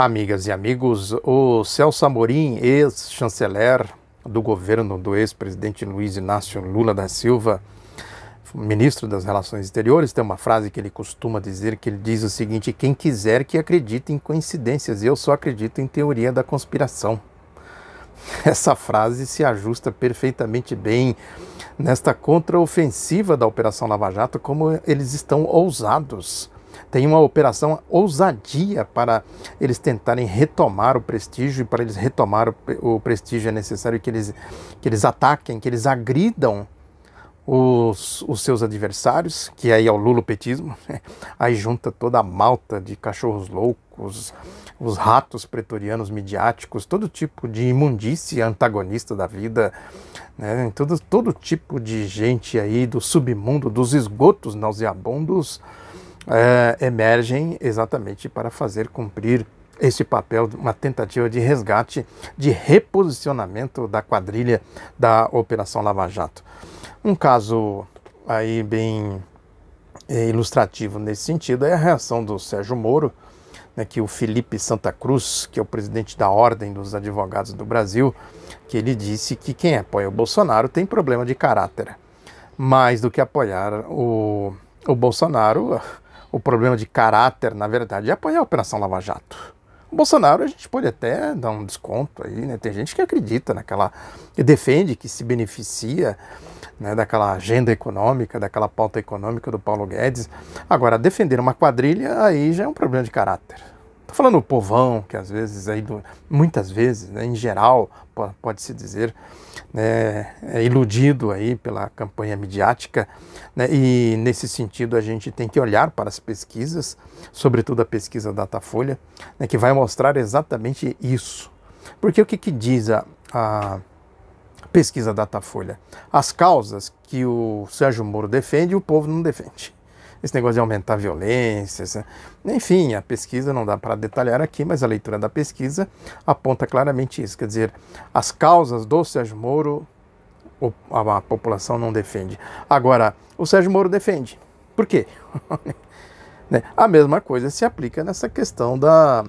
Amigas e amigos, o Celso Amorim, ex-chanceler do governo do ex-presidente Luiz Inácio Lula da Silva, ministro das Relações Exteriores, tem uma frase que ele costuma dizer, que ele diz o seguinte: quem quiser que acredite em coincidências, eu só acredito em teoria da conspiração. Essa frase se ajusta perfeitamente bem nesta contraofensiva da Operação Lava Jato, como eles estão ousados. Tem uma operação ousadia para eles tentarem retomar o prestígio, e para eles retomar o prestígio é necessário que eles ataquem, que eles agridam os seus adversários, que aí é o lulopetismo, né? Aí junta toda a malta de cachorros loucos, os ratos pretorianos midiáticos, todo tipo de imundície antagonista da vida, né? Todo tipo de gente aí do submundo, dos esgotos nauseabundos, emergem exatamente para fazer cumprir esse papel, uma tentativa de resgate, de reposicionamento da quadrilha da Operação Lava Jato. Um caso aí bem ilustrativo nesse sentido é a reação do Sérgio Moro, né, que o Felipe Santa Cruz, que é o presidente da Ordem dos Advogados do Brasil, que ele disse que quem apoia o Bolsonaro tem problema de caráter. Mais do que apoiar o Bolsonaro, o problema de caráter, na verdade, é apoiar a Operação Lava Jato. O Bolsonaro, a gente pode até dar um desconto aí, né? Tem gente que acredita naquela, que defende, que se beneficia, né, daquela agenda econômica, daquela pauta econômica do Paulo Guedes. Agora, defender uma quadrilha, aí já é um problema de caráter. Estou falando o povão, que às vezes, aí, muitas vezes, né, em geral, pode-se dizer, né, é iludido aí pela campanha midiática, né, e nesse sentido a gente tem que olhar para as pesquisas, sobretudo a pesquisa Datafolha, né, que vai mostrar exatamente isso. Porque o que diz a pesquisa Datafolha? As causas que o Sérgio Moro defende, o povo não defende. Esse negócio de aumentar a violência, enfim, a pesquisa não dá para detalhar aqui, mas a leitura da pesquisa aponta claramente isso. Quer dizer, as causas do Sérgio Moro, a população não defende. Agora, o Sérgio Moro defende. Por quê? A mesma coisa se aplica nessa questão da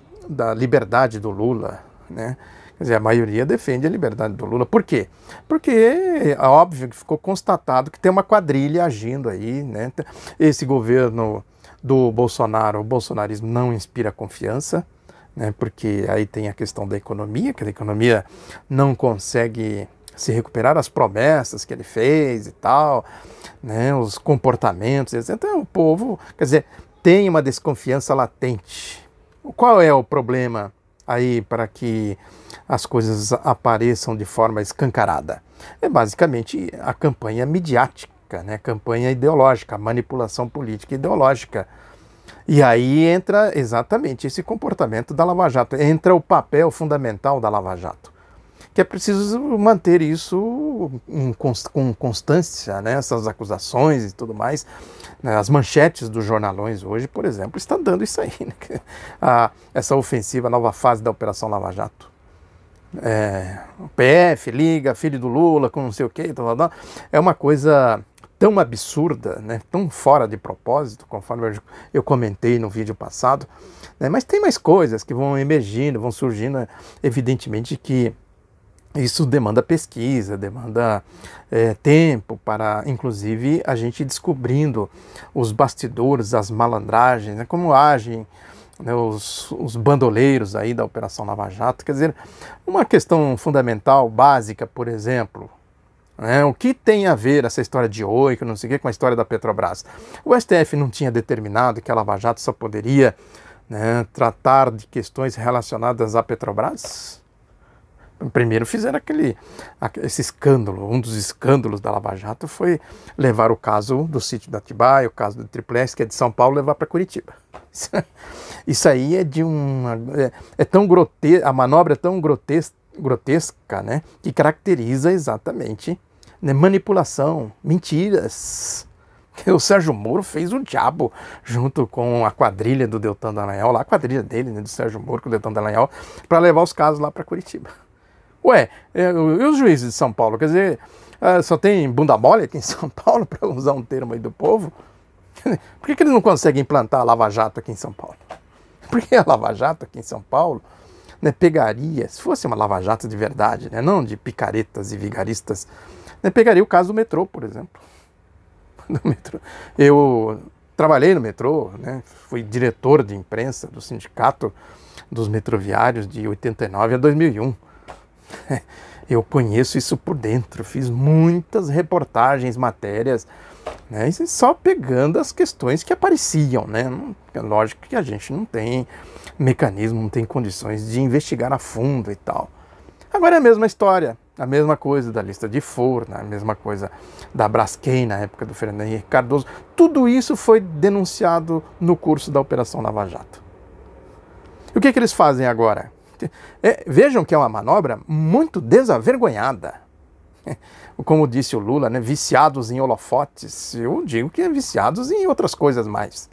liberdade do Lula, né? Quer dizer, a maioria defende a liberdade do Lula. Por quê? Porque é óbvio que ficou constatado que tem uma quadrilha agindo aí, né? Esse governo do Bolsonaro, o bolsonarismo não inspira confiança, né? Porque aí tem a questão da economia, que a economia não consegue se recuperar, as promessas que ele fez e tal, né? Os comportamentos, etc. Então o povo, quer dizer, tem uma desconfiança latente. Qual é o problema aí para que as coisas apareçam de forma escancarada? É basicamente a campanha midiática, né? A campanha ideológica, a manipulação política ideológica. E aí entra exatamente esse comportamento da Lava Jato, entra o papel fundamental da Lava Jato, que é preciso manter isso com constância, né? Essas acusações e tudo mais. As manchetes dos jornalões hoje, por exemplo, estão dando isso aí, né? Essa ofensiva, a nova fase da Operação Lava Jato. O PF liga, filho do Lula, com não sei o quê, é uma coisa tão absurda, né? Tão fora de propósito, conforme eu comentei no vídeo passado, né? Mas tem mais coisas que vão emergindo, vão surgindo, evidentemente que isso demanda pesquisa, demanda tempo para, inclusive, a gente descobrindo os bastidores, as malandragens, né, como agem, né, os bandoleiros aí da Operação Lava Jato. Quer dizer, uma questão fundamental, básica, por exemplo, né, o que tem a ver essa história de Oi, que não sei o que, com a história da Petrobras? O STF não tinha determinado que a Lava Jato só poderia, né, tratar de questões relacionadas à Petrobras? Primeiro fizeram esse escândalo, um dos escândalos da Lava Jato foi levar o caso do sítio da Atibaia, o caso do Triplex, que é de São Paulo, levar para Curitiba. Isso aí é de tão grotesco, a manobra é tão grotesca, né, que caracteriza exatamente, né, manipulação, mentiras. O Sérgio Moro fez o diabo junto com a quadrilha do Deltan Dallagnol, lá a quadrilha dele, né, do Sérgio Moro com o Deltan Dallagnol, para levar os casos lá para Curitiba. Ué, e os juízes de São Paulo? Quer dizer, só tem bunda mole aqui em São Paulo, para usar um termo aí do povo? Por que eles não conseguem implantar a Lava Jato aqui em São Paulo? Porque a Lava Jato aqui em São Paulo, né, pegaria, se fosse uma Lava Jato de verdade, né, não de picaretas e vigaristas, né, pegaria o caso do metrô, por exemplo. Do metrô. Eu trabalhei no metrô, né, fui diretor de imprensa do sindicato dos metroviários de 89 a 2001. Eu conheço isso por dentro, fiz muitas reportagens, matérias, né, só pegando as questões que apareciam, né? É lógico que a gente não tem mecanismo, não tem condições de investigar a fundo e tal. Agora é a mesma história, a mesma coisa da lista de Furna, a mesma coisa da Braskem na época do Fernando Henrique Cardoso. Tudo isso foi denunciado no curso da Operação Lava Jato. E o que eles fazem agora? Vejam que é uma manobra muito desavergonhada. Como disse o Lula, né, viciados em holofotes. Eu digo que é viciados em outras coisas mais.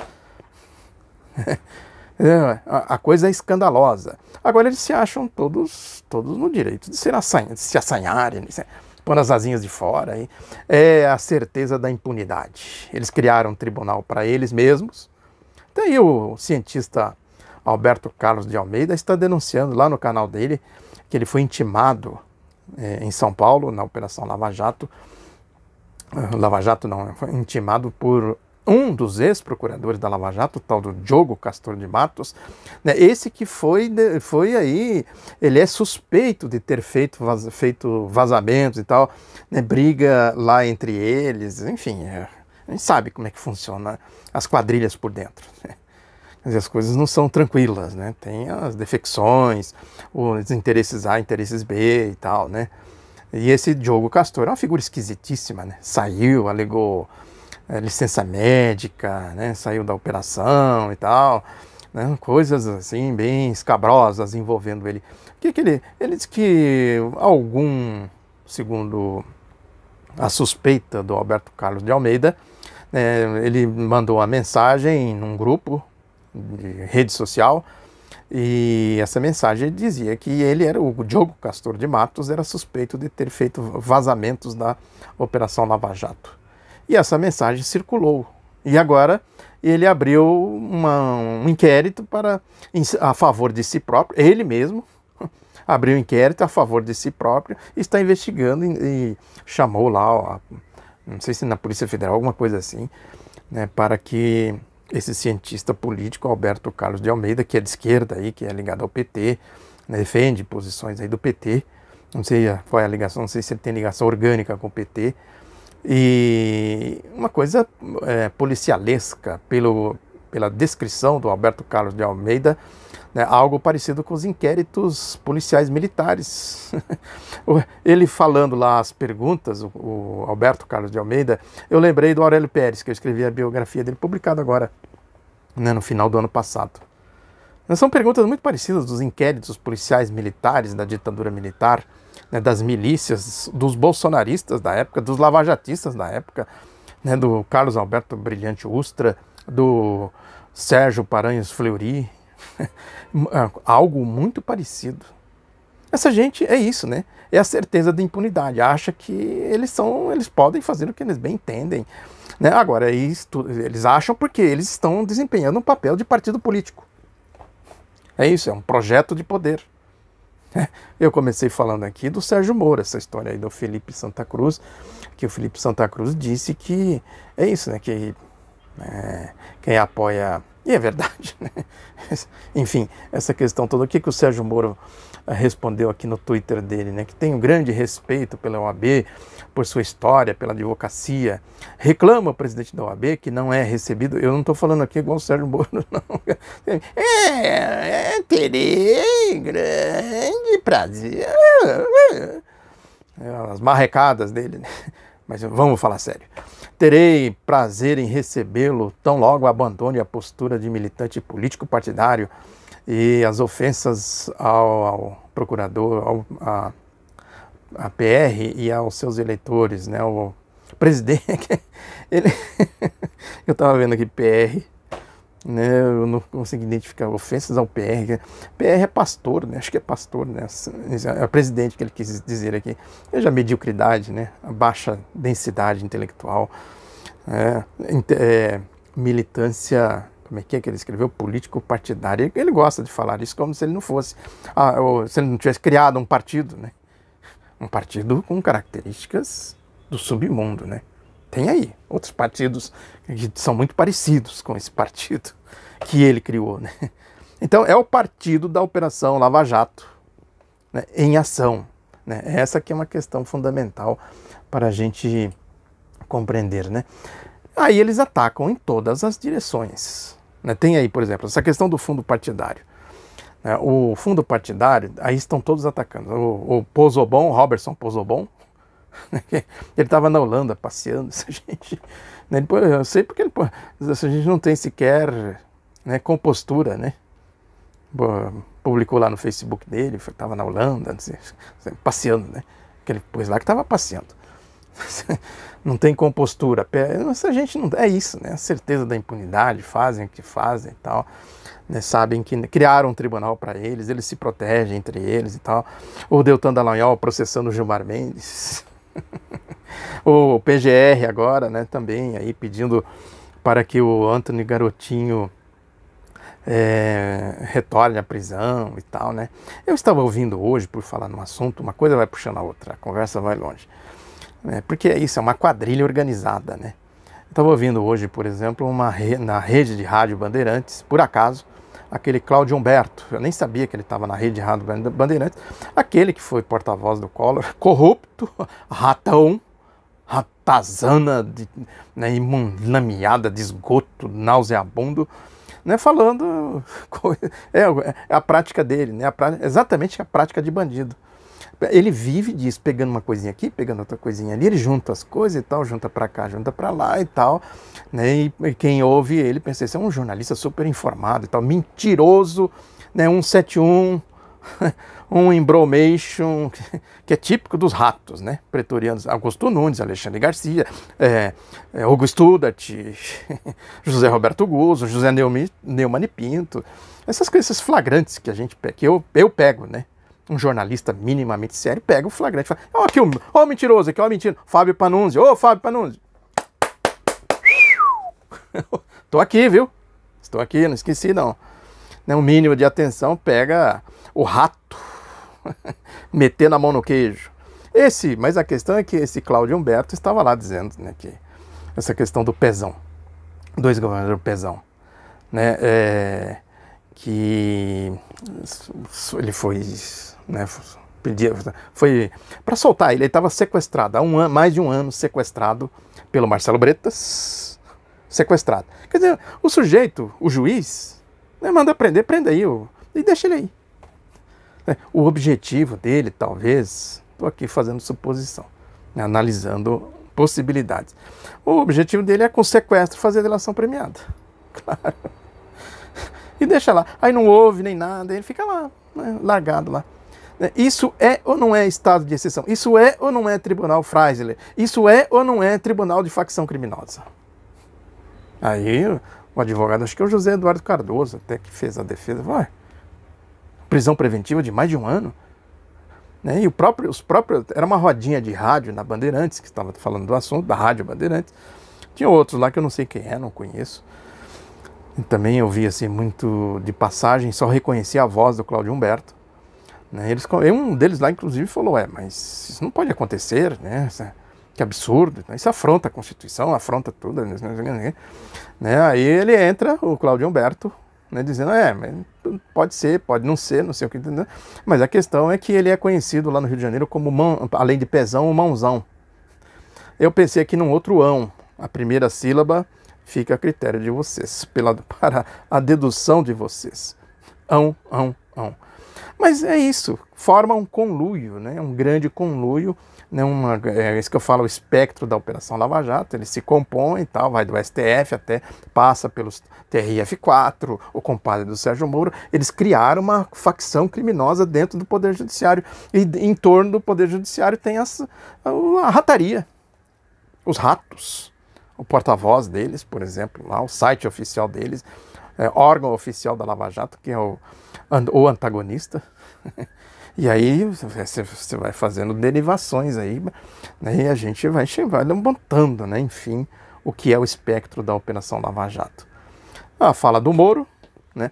A coisa é escandalosa. Agora eles se acham todos no direito de se assanharem, pôr as asinhas de fora. É a certeza da impunidade. Eles criaram um tribunal para eles mesmos. Daí o cientista Alberto Carlos de Almeida está denunciando lá no canal dele que ele foi intimado em São Paulo, na Operação Lava Jato. Lava Jato não, foi intimado por um dos ex-procuradores da Lava Jato, o tal do Diogo Castor de Matos, né, esse que foi aí, ele é suspeito de ter feito vazamentos e tal, né, briga lá entre eles, enfim, a gente sabe como é que funciona as quadrilhas por dentro, né? As coisas não são tranquilas, né? Tem as defecções, os interesses A, interesses B e tal, né? E esse Diogo Castor é uma figura esquisitíssima, né? Saiu, alegou licença médica, né? Saiu da operação e tal, né? Coisas assim bem escabrosas envolvendo ele. Ele disse que segundo a suspeita do Alberto Carlos de Almeida, ele mandou uma mensagem num grupo de rede social, e essa mensagem dizia que o Diogo Castor de Matos era suspeito de ter feito vazamentos da Operação Lava Jato. E essa mensagem circulou. E agora ele abriu um inquérito a favor de si próprio, ele mesmo abriu um inquérito a favor de si próprio, e está investigando e chamou lá, não sei se na Polícia Federal, alguma coisa assim, né, para que esse cientista político, Alberto Carlos de Almeida, que é de esquerda, aí, que é ligado ao PT, né, defende posições aí do PT, não sei qual é a ligação, não sei se ele tem ligação orgânica com o PT, e uma coisa policialesca, pela descrição do Alberto Carlos de Almeida, né, algo parecido com os inquéritos policiais militares. Ele falando lá as perguntas, o Alberto Carlos de Almeida, eu lembrei do Aurélio Pérez, que eu escrevi a biografia dele, publicada agora, né, no final do ano passado. São perguntas muito parecidas dos inquéritos policiais militares, da ditadura militar, né, das milícias, dos bolsonaristas da época, dos lavajatistas da época, né, do Carlos Alberto Brilhante Ustra, do Sérgio Paranhos Fleury, algo muito parecido. Essa gente é isso, né? É a certeza da impunidade, acha que eles podem fazer o que eles bem entendem, né? Agora, eles acham porque eles estão desempenhando um papel de partido político. É isso, é um projeto de poder. Eu comecei falando aqui do Sérgio Moro, essa história aí do Felipe Santa Cruz, que o Felipe Santa Cruz disse que é isso, né? Que quem apoia... E é verdade, né? Enfim, essa questão toda, o que o Sérgio Moro respondeu aqui no Twitter dele, né? Que tem um grande respeito pela OAB, por sua história, pela advocacia. Reclama o presidente da OAB que não é recebido. Eu não estou falando aqui igual o Sérgio Moro, não. Terei grande prazer. As marrecadas dele, né? Mas vamos falar sério. Terei prazer em recebê-lo tão logo abandone a postura de militante político partidário e as ofensas ao procurador, à PR e aos seus eleitores, né? O presidente, eu estava vendo aqui PR, né? Eu não consegui identificar ofensas ao PR. PR é pastor, né? Acho que é pastor, né? É presidente que ele quis dizer aqui. Veja a mediocridade, né? A baixa densidade intelectual, militância como é que ele escreveu? Político partidário. Ele gosta de falar isso como se ele não fosse, se ele não tivesse criado um partido, né? Um partido com características do submundo, né? Tem aí outros partidos que são muito parecidos com esse partido que ele criou, né? Então é o partido da Operação Lava Jato, né, em ação, né? Essa que é uma questão fundamental para a gente compreender, né? Aí eles atacam em todas as direções, né? Tem aí, por exemplo, essa questão do fundo partidário. O fundo partidário, aí estão todos atacando. O Pozzobon, Robertson Pozzobon, ele estava na Holanda passeando, essa gente, né? Eu sei porque essa gente não tem sequer, né, compostura, né? Publicou lá no Facebook dele, estava na Holanda, assim, passeando, né? Que ele pôs lá que estava passeando. Não tem compostura. Essa gente não é isso, né? A certeza da impunidade, fazem o que fazem e tal. Né, sabem que criaram um tribunal para eles se protegem entre eles e tal. O Deltan Dallagnol processando o Gilmar Mendes. O PGR agora, né, também aí pedindo para que o Antony Garotinho retorne à prisão e tal, né. Eu estava ouvindo hoje, por falar num assunto, uma coisa vai puxando a outra, a conversa vai longe. Porque isso é uma quadrilha organizada, né. Estava ouvindo hoje, por exemplo, na rede de rádio Bandeirantes, por acaso, aquele Cláudio Humberto, eu nem sabia que ele estava na rede de rádio Bandeirantes, aquele que foi porta-voz do Collor, corrupto, ratão, ratazana, né, lameada de esgoto, nauseabundo, né, falando, é a prática dele, né, exatamente a prática de bandido. Ele vive disso, pegando uma coisinha aqui, pegando outra coisinha ali, ele junta as coisas e tal, junta pra cá, junta pra lá e tal, né? E quem ouve ele pensa, esse é um jornalista super informado e tal, mentiroso, né? 171, um embromation, que é típico dos ratos, né? Pretorianos, Augusto Nunes, Alexandre Garcia, Hugo Studart, José Roberto Guzzo, José Neumann e Pinto, essas coisas flagrantes que eu pego, né? Um jornalista minimamente sério pega o flagrante e fala, ó, aqui o mentiroso aqui, ó, mentira, Fábio Panunzi, ô Fábio Panunzi. Tô aqui, viu? Estou aqui, não esqueci não. Um mínimo de atenção pega o rato, metendo a mão no queijo. Mas a questão é que esse Cláudio Humberto estava lá dizendo, né, que essa questão do Pezão, do ex-governador Pezão, né, que ele foi, né, foi para soltar ele estava sequestrado, há mais de um ano sequestrado pelo Marcelo Bretas, sequestrado. Quer dizer, o sujeito, o juiz, né, manda prender, prenda aí, e deixa ele aí. O objetivo dele, talvez, estou aqui fazendo suposição, né, analisando possibilidades. O objetivo dele é com sequestro fazer delação premiada, claro. E deixa lá, aí não ouve nem nada, ele fica lá, né, largado lá. Isso é ou não é estado de exceção? Isso é ou não é tribunal Freisler? Isso é ou não é tribunal de facção criminosa? Aí o advogado, acho que é o José Eduardo Cardoso, até que fez a defesa, vai, prisão preventiva de mais de um ano? Né? E era uma rodinha de rádio na Bandeirantes, que estava falando do assunto, da rádio Bandeirantes. Tinha outros lá que eu não sei quem é, não conheço. E também eu vi assim, muito de passagem, só reconheci a voz do Cláudio Humberto. Né? Um deles lá, inclusive, falou, mas isso não pode acontecer, né? Que absurdo, isso afronta a Constituição, afronta tudo. Né? Aí ele entra, o Cláudio Humberto, né, dizendo, mas pode ser, pode não ser, não sei o que, entendeu? Mas a questão é que ele é conhecido lá no Rio de Janeiro como, além de Pezão, o Mãozão. Eu pensei aqui num outro ão, a primeira sílaba fica a critério de vocês, para a dedução de vocês. Ão. Mas é isso, forma um conluio, né? Um grande conluio, né? É isso que eu falo, o espectro da Operação Lava Jato, ele se compõe e tal, vai do STF até, passa pelos TRF4, o compadre do Sérgio Moro, eles criaram uma facção criminosa dentro do Poder Judiciário, e em torno do Poder Judiciário tem a rataria, os ratos, o porta-voz deles, por exemplo, lá o site oficial deles, órgão oficial da Lava Jato, que é o antagonista. E aí você vai fazendo derivações aí, né, e a gente vai montando, né, enfim, o que é o espectro da Operação Lava Jato. A fala do Moro, né?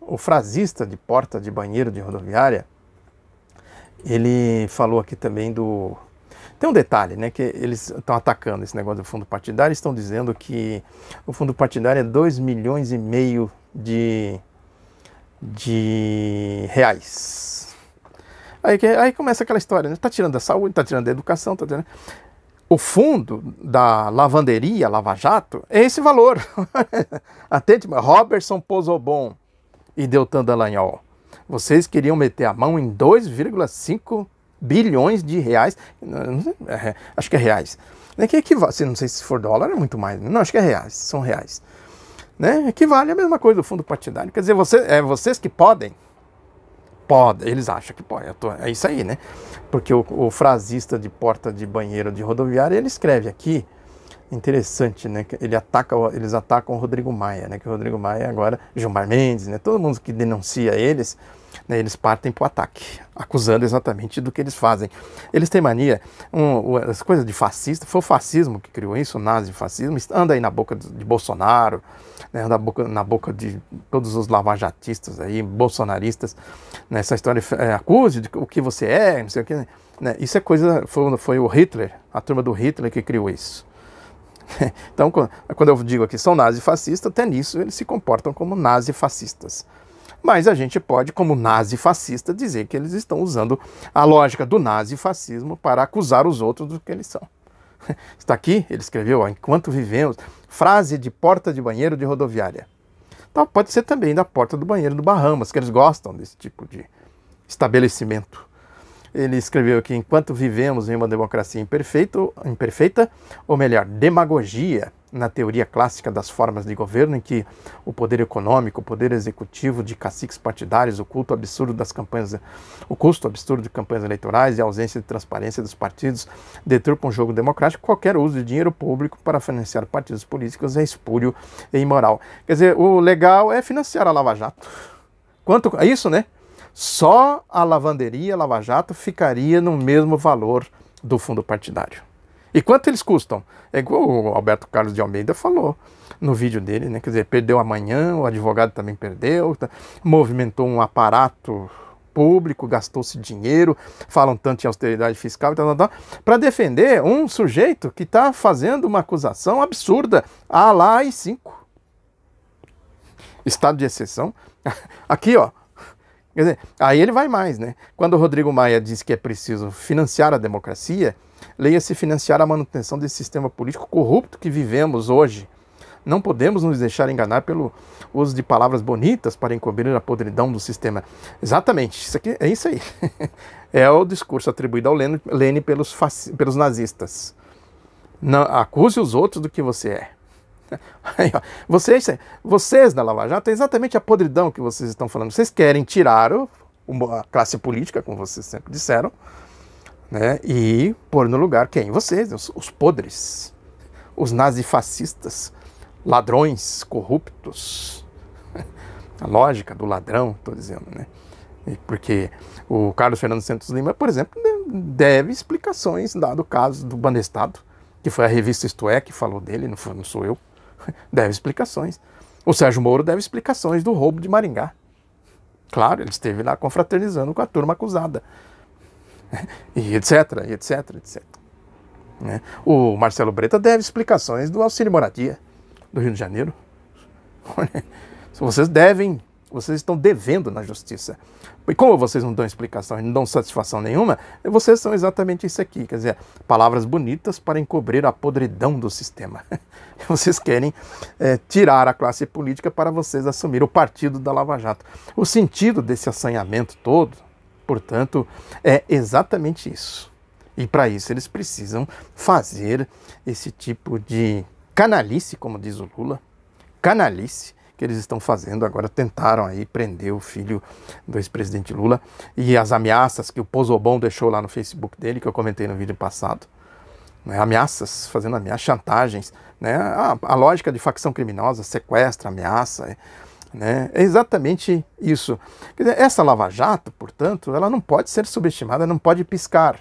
O frasista de porta de banheiro de rodoviária, ele falou aqui também do... Tem um detalhe, né, que eles estão atacando esse negócio do fundo partidário, estão dizendo que o fundo partidário é 2,5 milhões de reais. Aí começa aquela história, né? Tá tirando da saúde, tá tirando da educação, tá tirando... O fundo da lavanderia, Lava Jato, é esse valor. Atente, Robertson Pozobon e Deltan Dallagnol. Vocês queriam meter a mão em 2,5 bilhões de reais. Acho que é reais. Que equivale, não sei se for dólar, é muito mais. Não, acho que é reais, são reais. Né? Equivale a mesma coisa do fundo partidário. Quer dizer, vocês que podem, eles acham que pode. É isso aí, né? Porque o frasista de porta de banheiro de rodoviária, ele escreve aqui, interessante, né? Que eles atacam o Rodrigo Maia, né? Que o Rodrigo Maia agora, Gilmar Mendes, né? Todo mundo que denuncia eles, né? Eles partem para o ataque, acusando exatamente do que eles fazem. Eles têm mania, as coisas de fascista, foi o fascismo que criou isso, o nazifascismo, anda aí na boca de Bolsonaro, né, na boca de todos os lavajatistas aí, bolsonaristas, nessa história, acuse de o que você é, não sei o que, né, isso é coisa, foi o Hitler, a turma do Hitler que criou isso. Então, quando eu digo aqui são nazifascistas, até nisso eles se comportam como nazifascistas. Mas a gente pode, como nazifascista, dizer que eles estão usando a lógica do nazifascismo para acusar os outros do que eles são. Está aqui, ele escreveu, enquanto vivemos, frase de porta de banheiro de rodoviária. Então pode ser também da porta do banheiro do Bahamas, que eles gostam desse tipo de estabelecimento. Ele escreveu aqui, enquanto vivemos em uma democracia imperfeita, ou melhor, demagogia, na teoria clássica das formas de governo, em que o poder econômico, o poder executivo de caciques partidários, o custo absurdo de campanhas eleitorais e a ausência de transparência dos partidos deturpam o jogo democrático, qualquer uso de dinheiro público para financiar partidos políticos é espúrio e imoral. Quer dizer, o legal é financiar a Lava Jato. Quanto é isso, né? Só a lavanderia Lava Jato ficaria no mesmo valor do fundo partidário. E quanto eles custam? É igual o Alberto Carlos de Almeida falou no vídeo dele, né? Quer dizer, perdeu amanhã, o advogado também perdeu, movimentou um aparato público, gastou-se dinheiro, falam tanto em austeridade fiscal, para defender um sujeito que está fazendo uma acusação absurda, lá AI-5. Estado de exceção. Aqui, ó. Quer dizer, aí ele vai mais, né? Quando o Rodrigo Maia diz que é preciso financiar a democracia, leia-se financiar a manutenção desse sistema político corrupto que vivemos hoje. Não podemos nos deixar enganar pelo uso de palavras bonitas para encobrir a podridão do sistema. Exatamente, isso aqui, é isso aí. É o discurso atribuído ao Lênin pelos nazistas. Não, acuse os outros do que você é. Aí, ó, vocês da Lava Jato, é exatamente a podridão que vocês estão falando. Vocês querem tirar a classe política, como vocês sempre disseram, né, e pôr no lugar quem? Vocês, os podres, os nazifascistas, ladrões, corruptos. A lógica do ladrão, estou dizendo, né? Porque o Carlos Fernando Santos Lima, por exemplo, deve explicações, dado o caso do Banestado, que foi a revista Isto É que falou dele, não sou eu. Deve explicações. O Sérgio Moro deve explicações do roubo de Maringá. Claro, ele esteve lá confraternizando com a turma acusada. E etc, etc, etc. Né? O Marcelo Breta deve explicações do auxílio moradia do Rio de Janeiro. Vocês estão devendo na justiça. E como vocês não dão explicação e não dão satisfação nenhuma, vocês são exatamente isso aqui, quer dizer, palavras bonitas para encobrir a podridão do sistema. Vocês querem tirar a classe política para vocês assumir o partido da Lava Jato. O sentido desse assanhamento todo, portanto, é exatamente isso. E para isso eles precisam fazer esse tipo de canalice, como diz o Lula, canalice, que eles estão fazendo. Agora tentaram aí prender o filho do ex-presidente Lula e as ameaças que o Pozobon deixou lá no Facebook dele, que eu comentei no vídeo passado, né? Ameaças, fazendo ameaças, chantagens, né? A lógica de facção criminosa, sequestra, ameaça, né? É exatamente isso. Quer dizer, essa Lava Jato, portanto, ela não pode ser subestimada, não pode piscar.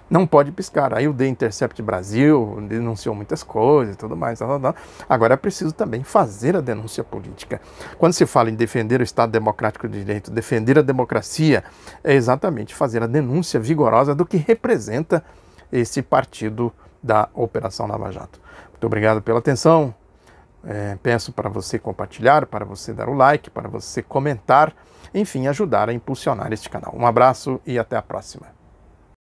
não pode piscar. Aí o The Intercept Brasil denunciou muitas coisas e tudo mais. Agora é preciso também fazer a denúncia política. Quando se fala em defender o Estado Democrático de Direito, defender a democracia, é exatamente fazer a denúncia vigorosa do que representa esse partido da Operação Lava Jato. Muito obrigado pela atenção. Peço para você compartilhar, para você dar o like, para você comentar, enfim, ajudar a impulsionar este canal. Um abraço e até a próxima.